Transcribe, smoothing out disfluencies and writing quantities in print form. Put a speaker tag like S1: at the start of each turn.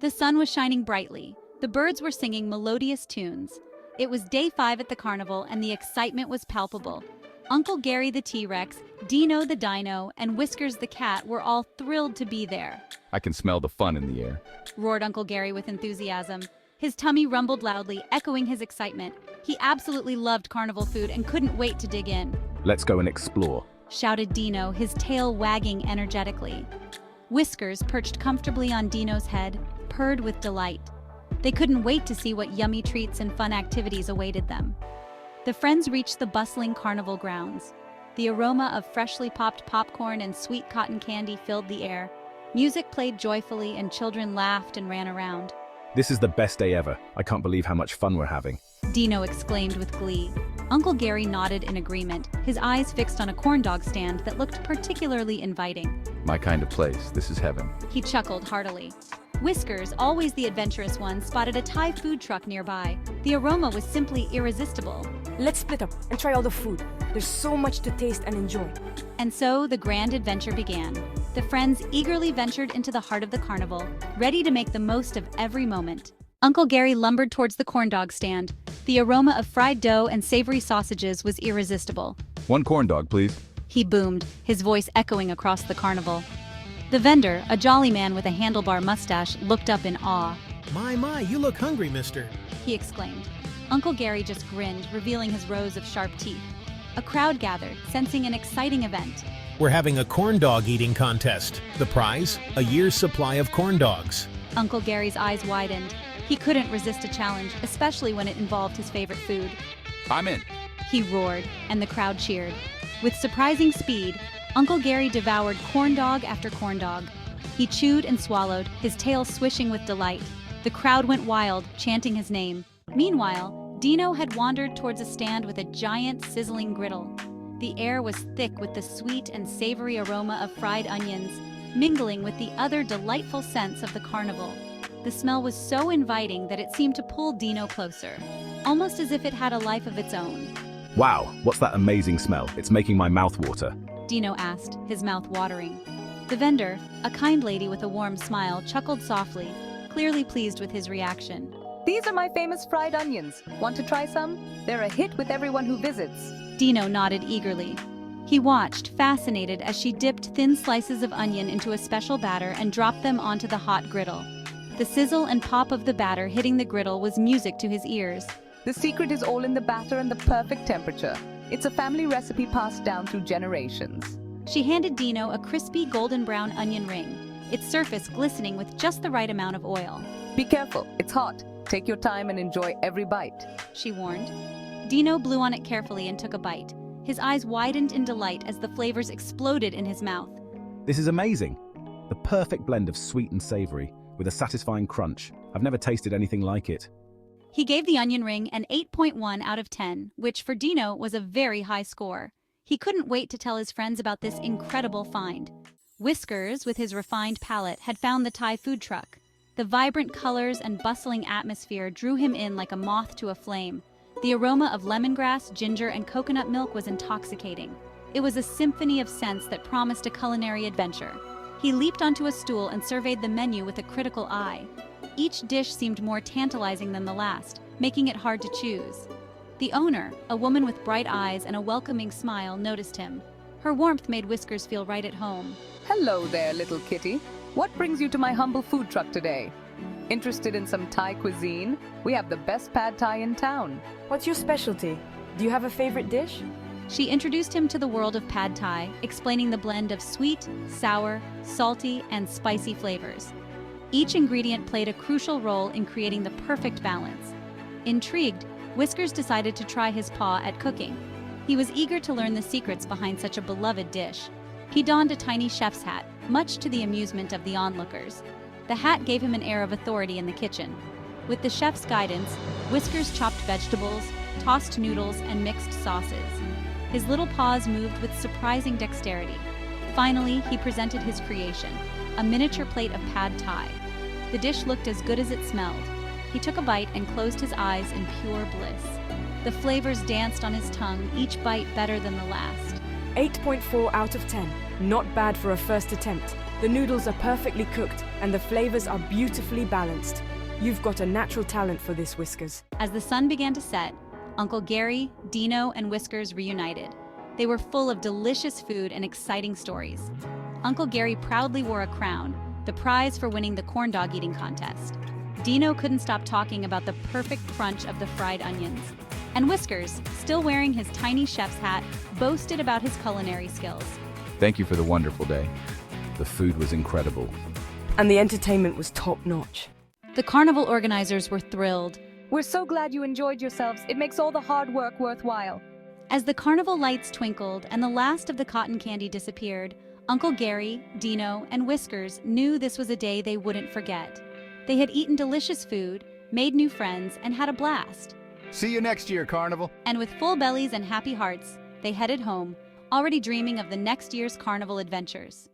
S1: The sun was shining brightly. The birds were singing melodious tunes. It was day 5 at the carnival, and the excitement was palpable. Uncle Gary the T-Rex, Dino the Dino, and Whiskers the cat were all thrilled to be there.
S2: I can smell the fun in the air.
S1: Roared Uncle Gary with enthusiasm. His tummy rumbled loudly, echoing his excitement. He absolutely loved carnival food and couldn't wait to dig in.
S2: Let's go and explore.
S1: Shouted Dino, his tail wagging energetically. Whiskers, perched comfortably on Dino's head, purred with delight. They couldn't wait to see what yummy treats and fun activities awaited them. The friends reached the bustling carnival grounds. The aroma of freshly popped popcorn and sweet cotton candy filled the air. Music played joyfully and children laughed and ran around.
S2: This is the best day ever. I can't believe how much fun we're having.
S1: Dino exclaimed with glee. Uncle Gary nodded in agreement, his eyes fixed on a corn dog stand that looked particularly inviting.
S2: My kind of place. This is heaven.
S1: He chuckled heartily. Whiskers, always the adventurous one, spotted a Thai food truck nearby. The aroma was simply irresistible.
S3: Let's split up and try all the food. There's so much to taste and enjoy.
S1: And so the grand adventure began. The friends eagerly ventured into the heart of the carnival, ready to make the most of every moment. Uncle Gary lumbered towards the corn dog stand. The aroma of fried dough and savory sausages was irresistible.
S2: 1 corn dog, please.
S1: He boomed, his voice echoing across the carnival. The vendor, a jolly man with a handlebar mustache, looked up in awe.
S4: My, you look hungry, mister.
S1: He exclaimed. Uncle Gary just grinned, revealing his rows of sharp teeth. A crowd gathered, sensing an exciting event.
S4: We're having a corn dog eating contest. The prize? A year's supply of corn dogs.
S1: Uncle Gary's eyes widened. He couldn't resist a challenge, especially when it involved his favorite food.
S2: I'm in.
S1: He roared, and the crowd cheered. With surprising speed, Uncle Gary devoured corn dog after corn dog. He chewed and swallowed, his tail swishing with delight. The crowd went wild, chanting his name. Meanwhile, Dino had wandered towards a stand with a giant, sizzling griddle. The air was thick with the sweet and savory aroma of fried onions, mingling with the other delightful scents of the carnival. The smell was so inviting that it seemed to pull Dino closer, almost as if it had a life of its own.
S2: Wow, what's that amazing smell? It's making my mouth water.
S1: Dino asked, his mouth watering. The vendor, a kind lady with a warm smile, chuckled softly, clearly pleased with his reaction.
S5: These are my famous fried onions. Want to try some? They're a hit with everyone who visits.
S1: Dino nodded eagerly. He watched, fascinated, as she dipped thin slices of onion into a special batter and dropped them onto the hot griddle. The sizzle and pop of the batter hitting the griddle was music to his ears.
S5: The secret is all in the batter and the perfect temperature. It's a family recipe passed down through generations.
S1: She handed Dino a crispy golden brown onion ring, its surface glistening with just the right amount of oil.
S5: Be careful, it's hot. Take your time and enjoy every bite.
S1: She warned. Dino blew on it carefully and took a bite. His eyes widened in delight as the flavors exploded in his mouth.
S2: This is amazing. The perfect blend of sweet and savory, with a satisfying crunch. I've never tasted anything like it.
S1: He gave the onion ring an 8.1 out of 10, which for Dino was a very high score. He couldn't wait to tell his friends about this incredible find. Whiskers, with his refined palate, had found the Thai food truck. The vibrant colors and bustling atmosphere drew him in like a moth to a flame. The aroma of lemongrass, ginger, and coconut milk was intoxicating. It was a symphony of scents that promised a culinary adventure. He leaped onto a stool and surveyed the menu with a critical eye. Each dish seemed more tantalizing than the last, making it hard to choose. The owner, a woman with bright eyes and a welcoming smile, noticed him. Her warmth made Whiskers feel right at home.
S5: Hello there, little kitty. What brings you to my humble food truck today? Interested in some Thai cuisine? We have the best pad Thai in town.
S3: What's your specialty? Do you have a favorite dish?
S1: She introduced him to the world of pad Thai, explaining the blend of sweet, sour, salty, and spicy flavors. Each ingredient played a crucial role in creating the perfect balance. Intrigued, Whiskers decided to try his paw at cooking. He was eager to learn the secrets behind such a beloved dish. He donned a tiny chef's hat, much to the amusement of the onlookers. The hat gave him an air of authority in the kitchen. With the chef's guidance, Whiskers chopped vegetables, tossed noodles, and mixed sauces. His little paws moved with surprising dexterity. Finally, he presented his creation, a miniature plate of pad Thai. The dish looked as good as it smelled. He took a bite and closed his eyes in pure bliss. The flavors danced on his tongue, each bite better than the last.
S3: 8.4 out of 10. Not bad for a first attempt. The noodles are perfectly cooked and the flavors are beautifully balanced. You've got a natural talent for this, Whiskers.
S1: As the sun began to set, Uncle Gary, Dino, and Whiskers reunited. They were full of delicious food and exciting stories. Uncle Gary proudly wore a crown, the prize for winning the corn dog eating contest. Dino couldn't stop talking about the perfect crunch of the fried onions. And Whiskers, still wearing his tiny chef's hat, boasted about his culinary skills.
S6: Thank you for the wonderful day.
S2: The food was incredible.
S3: And the entertainment was top-notch.
S1: The carnival organizers were thrilled.
S5: We're so glad you enjoyed yourselves. It makes all the hard work worthwhile.
S1: As the carnival lights twinkled and the last of the cotton candy disappeared, Uncle Gary, Dino, and Whiskers knew this was a day they wouldn't forget. They had eaten delicious food, made new friends, and had a blast.
S6: See you next year, Carnival.
S1: And with full bellies and happy hearts, they headed home, already dreaming of the next year's carnival adventures.